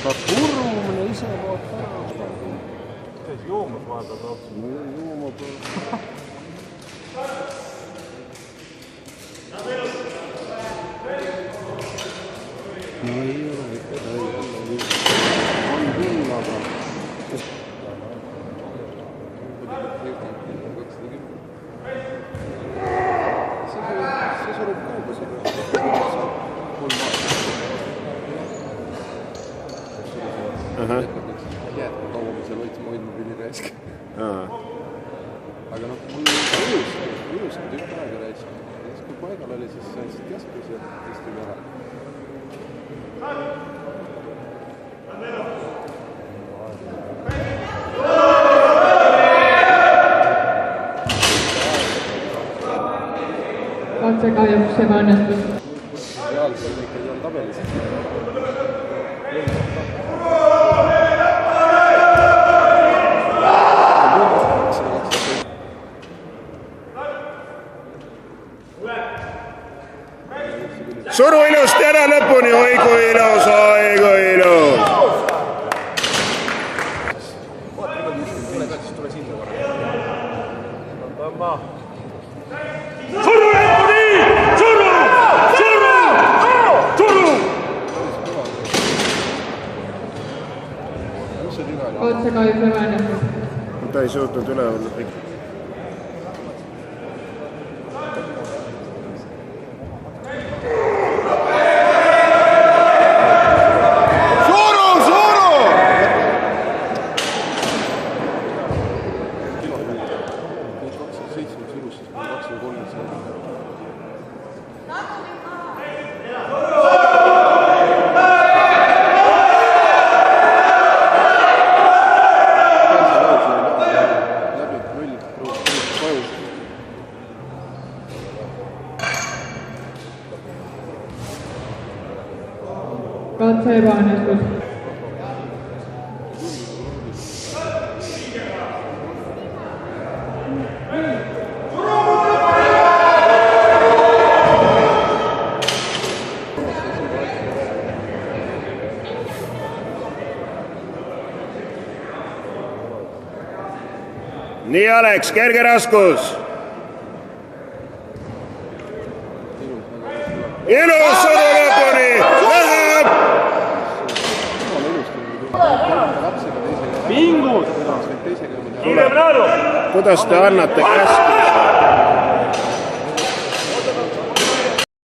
Saad kurumine ise vaata ära. Käis joomas vaadab lapsi. No jooma peal. No ei ole ikka. On küll, aga... See surub kuuga seda. Jäätme kaua me seal hoidma pidi raisk. Aga noh, mul ilus tükk aega raisk. Kui paigal oli, siis sain siit keskus ja istub ära. Katse kahjuks ebaõnnestus. Reaalselt ikkagi on tabelis. Suru ilusti ära lõpuni, oi kui ilus, oi kui ilus. Suru lõpuni, suru, suru, suru. Katse kahjuks ebaõnnestus. Ta ei suutnud üle olla pikk. Katse ebaõnnestus. Nii Alex, kerge raskus. Ilus suru lõpuni. Läheb. Pingud! Kuidas te annate käsku?